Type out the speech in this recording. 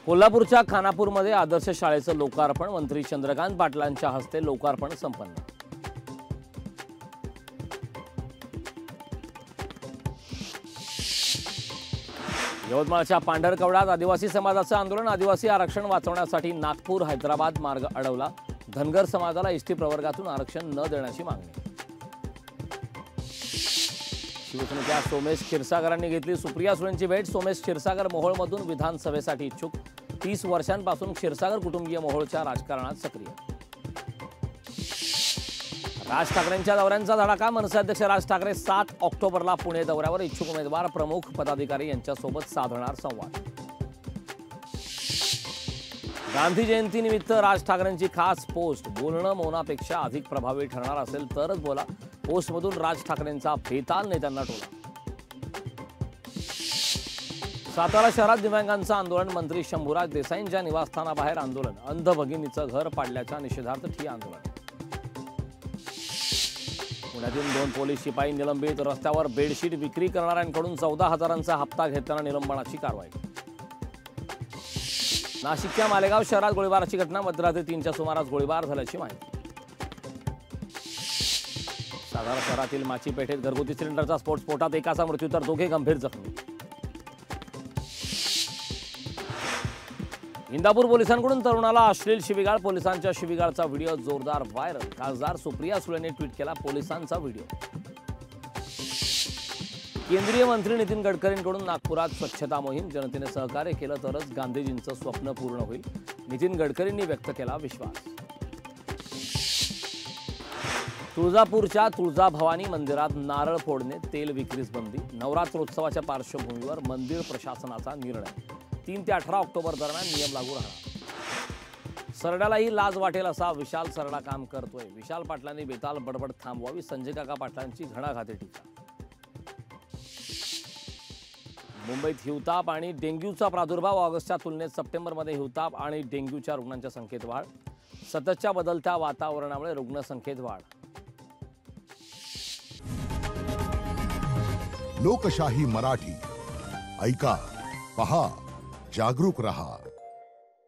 कोल्हापूरच्या खानापूरमध्ये आदर्श शाळेचं लोकार्पण मंत्री चंद्रकांत पाटलांच्या हस्ते लोकार्पण संपन्न। यवतमाळच्या पांढरकवड्यात आदिवासी समाजाचं आंदोलन। आदिवासी आरक्षण वाचवण्यासाठी नागपूर हैदराबाद मार्ग अडवला। धनगर समाजाला एसटी प्रवर्गातून आरक्षण न देण्याची मागणी। शिवसेनेच्या सोमेश क्षीरसागरांनी घेतली सुप्रिया सुळेंची भेट। सोमेश क्षीरसागर मोहोळमधून विधानसभेसाठी इच्छुक। 30 वर्षांपासून क्षीरसागर कुटुंबीय मोहोळच्या राजकारणात सक्रिय। राज ठाकरेंच्या दौऱ्यांचा धडाका। मनसे अध्यक्ष राज ठाकरे 7 ऑक्टोबरला पुणे दौऱ्यावर। इच्छुक उमेदवार प्रमुख पदाधिकारी यांच्यासोबत साधणार संवाद। गांधी जयंतीनिमित्त राज ठाकरेंची खास पोस्ट। बोलणं मौनापेक्षा अधिक प्रभावी ठरणार असेल तरच बोला। पोस्टमधून राज ठाकरेंचा बेताल नेत्यांना टोला। सातारा शहरात दिव्यांगांचं आंदोलन। मंत्री शंभूराज देसाईंच्या निवासस्थानाबाहेर आंदोलन। अंध भगिनीचं घर पाडल्याच्या निषेधार्थ ठिय्या आंदोलन। पुण्यातील 2 पोलीस शिपाई निलंबित। रस्त्यावर बेडशीट विक्री करणाऱ्यांकडून 14,000चा हप्ता घेताना निलंबनाची कारवाई। नाशिकच्या मालेगाव शहरात गोळीबाराची घटना। मध्यरात्री 3च्या सुमारास गोळीबार झाल्याची माहिती। सातारा शहरातील माचीपेठेत घरगुती सिलेंडरचा स्फोटात एकाचा मृत्यू तर 2 गंभीर जखमी। इंदापूर पोलिसांकडून तरुणाला अश्लील शिवीगाळ। पोलिसांच्या शिवीगाळचा व्हिडिओ जोरदार व्हायरल। खासदार सुप्रिया सुळेंनी ट्विट केला पोलिसांचा व्हिडिओ। केंद्रीय मंत्री नितीन गडकरींकडून नागपुरात स्वच्छता मोहीम। जनतेने सहकार्य केलं तरच गांधीजींचं स्वप्न पूर्ण होईल। नितीन गडकरींनी व्यक्त केला विश्वास। तुळजापूरच्या तुळजाभवानी मंदिरात नारळ फोडणे तेल विक्रीस बंदी। नवरात्रोत्सवाच्या पार्श्वभूमीवर मंदिर प्रशासनाचा निर्णय। 3 ते 18 ऑक्टोबर दरम्यान नियम लागू राहणार। सरड्यालाही लाज वाटेल असा विशाल सरडा काम करतोय। विशाल पाटलांनी बेताल बडबड थांबवावी। संजय काका पाटलांची घणाघाती टीका। मुंबईत हिवताप आणि डेंग्यूचा प्रादुर्भाव। ऑगस्टच्या तुलनेत सप्टेंबरमध्ये हिवताप आणि डेंग्यूच्या रुग्णांच्या संख्येत वाढ। सततच्या बदलत्या वातावरणामुळे रुग्णसंख्येत वाढ। लोकशाही मराठी ऐका, पहा, जागरूक रहा।